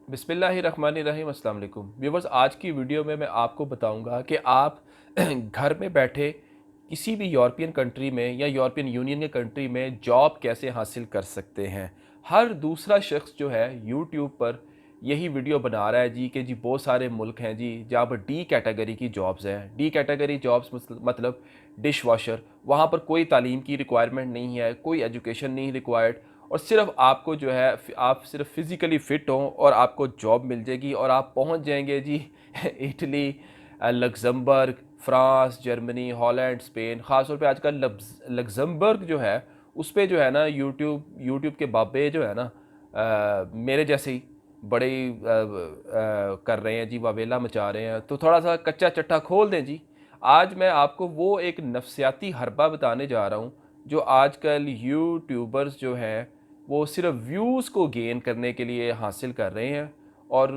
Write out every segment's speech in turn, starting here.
बिस्मिल्लाहिर्रहमानिर्रहीम अस्सलाम वालेकुम व्यूवर्स। आज की वीडियो में मैं आपको बताऊंगा कि आप घर में बैठे किसी भी यूरोपियन कंट्री में या यूरोपियन यूनियन के कंट्री में जॉब कैसे हासिल कर सकते हैं। हर दूसरा शख्स जो है यूट्यूब पर यही वीडियो बना रहा है जी कि जी बहुत सारे मुल्क हैं जी जहाँ पर डी कैटेगरी की जॉब्स हैं। डी कैटेगरी जॉब्स मतलब डिश वॉशर, वहाँ पर कोई तालीम की रिक्वायरमेंट नहीं है, कोई एजुकेशन नहीं रिक्वायर्ड, और सिर्फ आपको जो है आप सिर्फ फिज़िकली फ़िट हों और आपको जॉब मिल जाएगी और आप पहुंच जाएंगे जी Italy, Luxembourg, France, Germany, Holland, Spain. ख़ास तौर पे आजकल लग्ज़मबर्ग जो है उस पे जो है ना यूट्यूब के बाबे जो है ना मेरे जैसे ही बड़े ही कर रहे हैं जी, वावेला मचा रहे हैं। तो थोड़ा सा कच्चा चट्टा खोल दें जी। आज मैं आपको वो एक नफ्सियाती हरबा बताने जा रहा हूँ जो आजकल यूट्यूबर्स जो हैं वो सिर्फ व्यूज़ को गेन करने के लिए हासिल कर रहे हैं और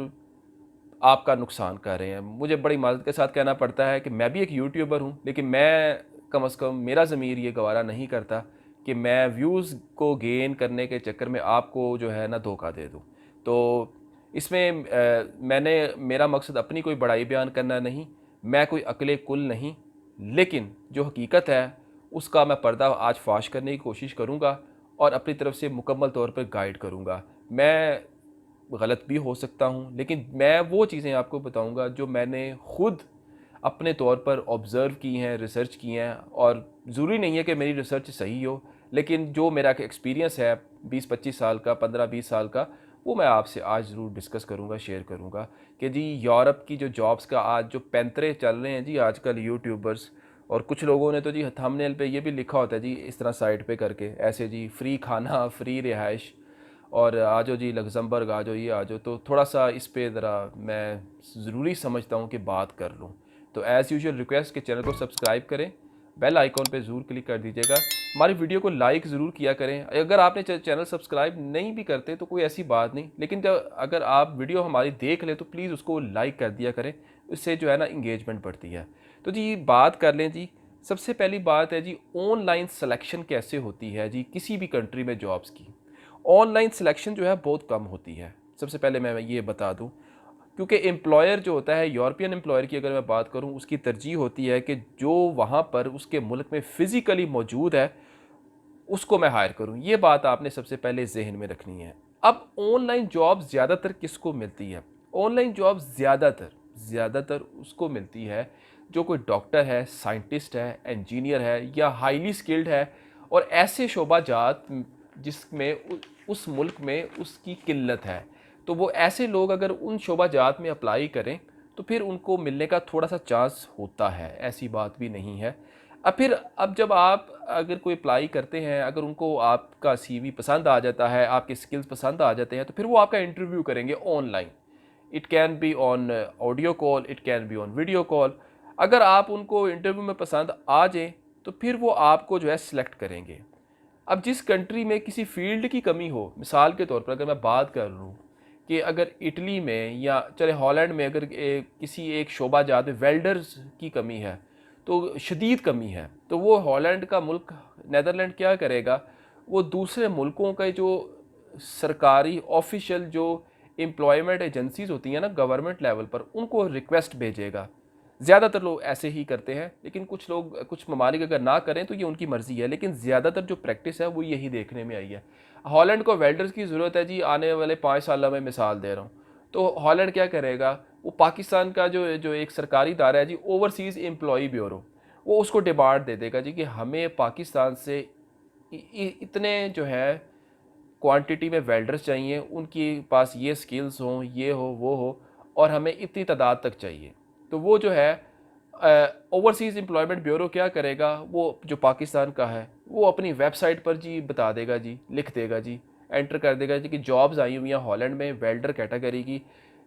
आपका नुकसान कर रहे हैं। मुझे बड़ी माज़रत के साथ कहना पड़ता है कि मैं भी एक यूट्यूबर हूँ, लेकिन मैं कम से कम मेरा ज़मीर ये गवारा नहीं करता कि मैं व्यूज़ को गेन करने के चक्कर में आपको जो है ना धोखा दे दूँ। तो इसमें मेरा मकसद अपनी कोई बड़ाई बयान करना नहीं, मैं कोई अक़ले कुल नहीं, लेकिन जो हकीकत है उसका मैं पर्दा आज फ़ाश करने की कोशिश करूँगा और अपनी तरफ से मुकम्मल तौर पर गाइड करूँगा। मैं गलत भी हो सकता हूँ, लेकिन मैं वो चीज़ें आपको बताऊँगा जो मैंने खुद अपने तौर पर ऑब्ज़र्व की हैं, रिसर्च की हैं। और ज़रूरी नहीं है कि मेरी रिसर्च सही हो, लेकिन जो मेरा एक्सपीरियंस है 20-25 साल का, 15-20 साल का, वो मैं आपसे आज ज़रूर डिस्कस करूँगा, शेयर करूँगा कि जी यूरोप की जो जॉब्स का आज जो पैंतरे चल रहे हैं जी आजकल यूट्यूबर्स। और कुछ लोगों ने तो जी थंबनेल पे ये भी लिखा होता है जी इस तरह साइट पे करके ऐसे जी, फ्री खाना, फ्री रिहाइश, और आ जाओ जी लग्ज़मबर्ग आ जाओ, ये आ जाओ। तो थोड़ा-सा इस पे ज़रा मैं ज़रूरी समझता हूँ कि बात कर लूँ। तो एज़ यूजुअल रिक्वेस्ट कि चैनल को सब्सक्राइब करें, बेल आइकॉन पे ज़रूर क्लिक कर दीजिएगा। हमारी वीडियो को लाइक ज़रूर किया करें। अगर आपने चैनल सब्सक्राइब नहीं भी करते तो कोई ऐसी बात नहीं, लेकिन जब अगर आप वीडियो हमारी देख लें तो प्लीज़ उसको लाइक कर दिया करें। इससे जो है ना इंगेजमेंट बढ़ती है। तो जी बात कर लें जी। सबसे पहली बात है जी ऑनलाइन सिलेक्शन कैसे होती है जी किसी भी कंट्री में जॉब्स की। ऑनलाइन सिलेक्शन जो है बहुत कम होती है। सबसे पहले मैं ये बता दूं, क्योंकि एम्प्लॉयर जो होता है यूरोपियन एम्प्लॉयर की अगर मैं बात करूं, उसकी तरजीह होती है कि जो वहाँ पर उसके मुल्क में फ़िज़िकली मौजूद है उसको मैं हायर करूं। ये बात आपने सबसे पहले जहन में रखनी है। अब ऑनलाइन जॉब ज़्यादातर किसको मिलती है? ऑनलाइन जॉब ज़्यादातर उसको मिलती है जो कोई डॉक्टर है, साइंटिस्ट है, इंजीनियर है या हाईली स्किल्ड है और ऐसे शोबाजात जिसमें उस मुल्क में उसकी किल्लत है। तो वो ऐसे लोग अगर उन शोबाजात में अप्लाई करें तो फिर उनको मिलने का थोड़ा सा चांस होता है, ऐसी बात भी नहीं है। अब जब आप अगर कोई अप्लाई करते हैं, अगर उनको आपका सीवी पसंद आ जाता है, आपके स्किल्स पसंद आ जाते हैं, तो फिर वो आपका इंटरव्यू करेंगे online. It can be on audio call, it can be on video call. अगर आप उनको इंटरव्यू में पसंद आ जाए तो फिर वो आपको जो है सिलेक्ट करेंगे। अब जिस कंट्री में किसी फील्ड की कमी हो, मिसाल के तौर पर अगर मैं बात कर लूँ कि अगर इटली में या चले हॉलैंड में अगर किसी एक शोबा जात में वेल्डर्स की कमी है, तो शदीद कमी है, तो वो हॉलैंड का मुल्क, नेदरलैंड क्या करेगा, वो दूसरे मुल्कों के जो सरकारी ऑफिशियल जो एम्प्लॉयमेंट एजेंसीज होती हैं ना गवर्नमेंट लेवल पर, उनको रिक्वेस्ट भेजेगा। ज़्यादातर लोग ऐसे ही करते हैं, लेकिन कुछ लोग, कुछ ममालिक अगर ना करें तो ये उनकी मर्ज़ी है, लेकिन ज़्यादातर जो प्रैक्टिस है वो यही देखने में आई है। हॉलैंड को वेल्डर्स की ज़रूरत है जी, आने वाले 5 साल में मिसाल दे रहा हूँ। तो हॉलैंड क्या करेगा, वो पाकिस्तान का जो जो एक सरकारी इदारा है जी, ओवरसीज़ एम्प्लॉई ब्यूरो, वो उसको डिमांड दे देगा जी कि हमें पाकिस्तान से इतने जो है क्वांटिटी में वेल्डर्स चाहिए, उनके पास ये स्किल्स हों, ये हो, वो हो, और हमें इतनी तादाद तक चाहिए। तो वो जो है ओवरसीज़ एम्प्लॉयमेंट ब्यूरो क्या करेगा, वो जो पाकिस्तान का है वो अपनी वेबसाइट पर जी बता देगा जी, लिख देगा जी, एंटर कर देगा जी कि जॉब्स आई हुई हैं हॉलैंड में वेल्डर कैटेगरी की,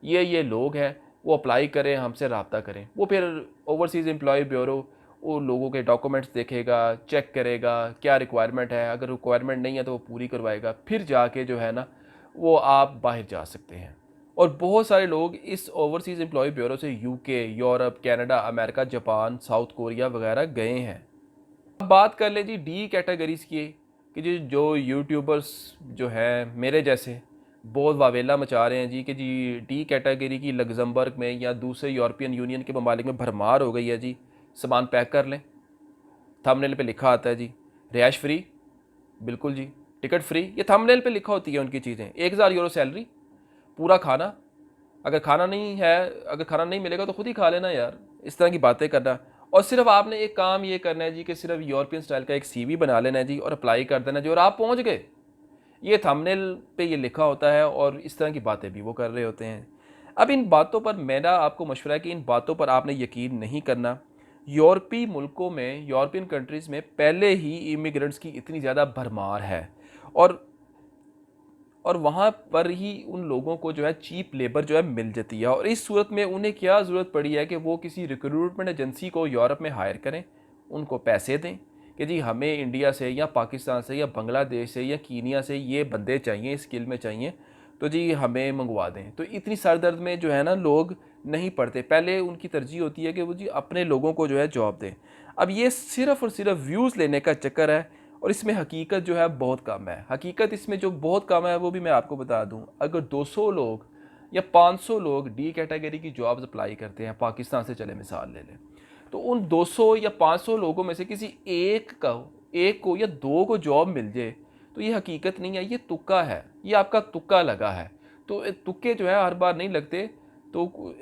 ये लोग हैं, वो अप्लाई करें, हमसे रब्ता करें। वो फिर ओवरसीज़ एम्प्लॉय ब्यूरो वो लोगों के डॉक्यूमेंट्स देखेगा, चेक करेगा क्या रिक्वायरमेंट है, अगर रिक्वायरमेंट नहीं है तो वो पूरी करवाएगा, फिर जाके जो है ना वो आप बाहर जा सकते हैं। और बहुत सारे लोग इस ओवरसीज़ एम्प्लॉय ब्यूरो से UK, Europe, Canada, America, Japan, south Korea वगैरह गए हैं। अब बात कर लें जी डी कैटेगरीज़ की, कि जो जो यूट्यूबर्स जो हैं मेरे जैसे, बहुत वावेला मचा रहे हैं जी कि जी डी कैटेगरी की लग्जमबर्ग में या दूसरे यूरोपियन यूनियन के ममालिक में भरमार हो गई है जी, सामान पैक कर लें। थंबनेल पे लिखा आता है जी रिहाइश फ्री, बिल्कुल जी, टिकट फ्री, ये थंबनेल पे लिखा होती है उनकी चीज़ें। 1000 यूरो सैलरी, पूरा खाना, अगर खाना नहीं है, अगर खाना नहीं मिलेगा तो खुद ही खा लेना यार, इस तरह की बातें करना। और सिर्फ आपने एक काम ये करना है जी कि सिर्फ यूरोपियन स्टाइल का एक सीवी बना लेना है जी और अप्लाई कर देना जी, और आप पहुंच गए। ये थंबनेल पे ये लिखा होता है और इस तरह की बातें भी वो कर रहे होते हैं। अब इन बातों पर मेरा आपको मशवरा है कि इन बातों पर आपने यकीन नहीं करना। यूरोपीय मुल्कों में, यूरोपियन कंट्रीज़ में पहले ही इमिग्रेंट्स की इतनी ज़्यादा भरमार है, और वहाँ पर ही उन लोगों को जो है चीप लेबर जो है मिल जाती है, और इस सूरत में उन्हें क्या ज़रूरत पड़ी है कि वो किसी रिक्रूटमेंट एजेंसी को यूरोप में हायर करें, उनको पैसे दें कि जी हमें इंडिया से या पाकिस्तान से या बांग्लादेश से या कीनिया से ये बंदे चाहिए, स्किल में चाहिए, तो जी हमें मंगवा दें। तो इतनी सर दर्द में जो है ना लोग नहीं पड़ते, पहले उनकी तरजीह होती है कि वो जी अपने लोगों को जो है जॉब दें। अब ये सिर्फ़ और सिर्फ व्यूज़ लेने का चक्कर है, और इसमें हकीकत जो है बहुत कम है। हकीकत इसमें जो बहुत कम है वो भी मैं आपको बता दूं, अगर 200 लोग या 500 लोग डी कैटेगरी की जॉब्स अप्लाई करते हैं, पाकिस्तान से चले मिसाल ले लें, तो उन 200 या 500 लोगों में से किसी एक को या दो को जॉब मिल जाए, तो ये हकीकत नहीं है, ये तुक्का है, ये आपका तुक्का लगा है। तो तुक्के जो है हर बार नहीं लगते, तो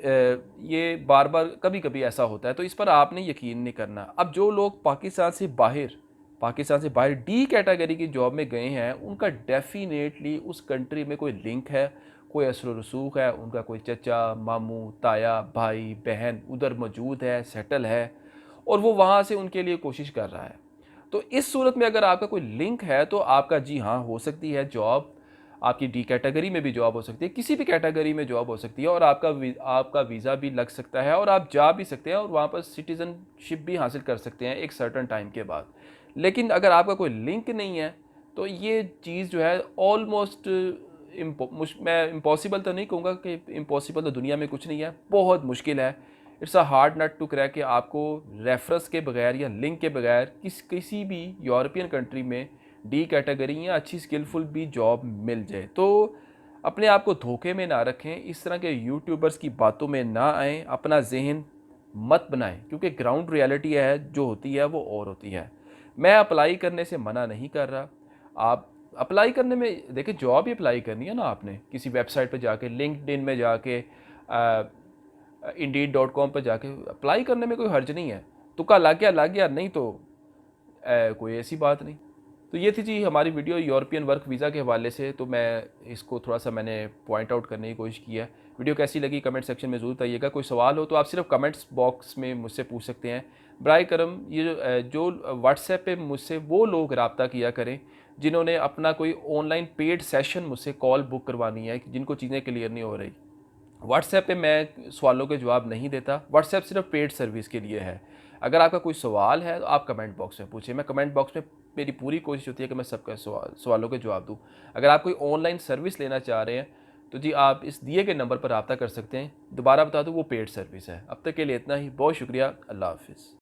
ये बार बार कभी कभी ऐसा होता है, तो इस पर आपने यकीन नहीं करना। अब जो लोग पाकिस्तान से बाहर डी कैटेगरी की जॉब में गए हैं, उनका डेफिनेटली उस कंट्री में कोई लिंक है, कोई असर रसूख है, उनका कोई चचा, मामू, ताया, भाई, बहन उधर मौजूद है, सेटल है, और वो वहाँ से उनके लिए कोशिश कर रहा है। तो इस सूरत में अगर आपका कोई लिंक है तो आपका जी हाँ हो सकती है जॉब, आपकी डी कैटेगरी में भी जॉब हो सकती है, किसी भी कैटेगरी में जॉब हो सकती है, और आपका वीज़ा भी लग सकता है, और आप जा भी सकते हैं, और वहाँ पर सिटीज़नशिप भी हासिल कर सकते हैं एक सर्टन टाइम के बाद। लेकिन अगर आपका कोई लिंक नहीं है तो ये चीज़ जो है ऑलमोस्ट मैं इम्पॉसिबल तो नहीं कहूँगा कि इम्पॉसिबल तो दुनिया में कुछ नहीं है, बहुत मुश्किल है। It's a hard nut to crack कि आपको रेफरेंस के बगैर या लिंक के बगैर किसी भी यूरोपियन कंट्री में डी कैटेगरी या अच्छी स्किलफुल भी जॉब मिल जाए। तो अपने आप को धोखे में ना रखें, इस तरह के यूट्यूबर्स की बातों में ना आएँ, अपना जहन मत बनाएं, क्योंकि ग्राउंड रियलिटी है जो होती है वो और होती है। मैं अप्लाई करने से मना नहीं कर रहा, आप अप्लाई करने में देखिए, जॉब ही अप्लाई करनी है ना, आपने किसी वेबसाइट पर जाके, लिंक्डइन में जाके, indeed.com पर जाके अप्लाई करने में कोई हर्ज नहीं है। तुक्का लग गया, नहीं तो कोई ऐसी बात नहीं। तो ये थी जी हमारी वीडियो यूरोपियन वर्क वीज़ा के हवाले से, तो मैं इसको थोड़ा सा मैंने पॉइंट आउट करने की कोशिश की है। वीडियो कैसी लगी कमेंट सेक्शन में ज़रूर बताइएगा। कोई सवाल हो तो आप सिर्फ कमेंट्स बॉक्स में मुझसे पूछ सकते हैं। बराए करम ये जो व्हाट्सएप पे मुझसे वो लोग रब्ता किया करें जिन्होंने अपना कोई ऑनलाइन पेड सेशन मुझसे कॉल बुक करवानी है, जिनको चीज़ें क्लियर नहीं हो रही। व्हाट्सएप पे मैं सवालों के जवाब नहीं देता, व्हाट्सएप सिर्फ पेड सर्विस के लिए है। अगर आपका कोई सवाल है तो आप कमेंट बॉक्स में पूछिए, मैं कमेंट बॉक्स में मेरी पूरी कोशिश होती है कि मैं सबका सवालों के जवाब दूँ। अगर आप कोई ऑनलाइन सर्विस लेना चाह रहे हैं तो जी आप इस दिए गए नंबर पर रब्ता कर सकते हैं। दोबारा बता दूँ, वो पेड सर्विस है। अब तक के लिए इतना ही, बहुत शुक्रिया, अल्लाह हाफिज़।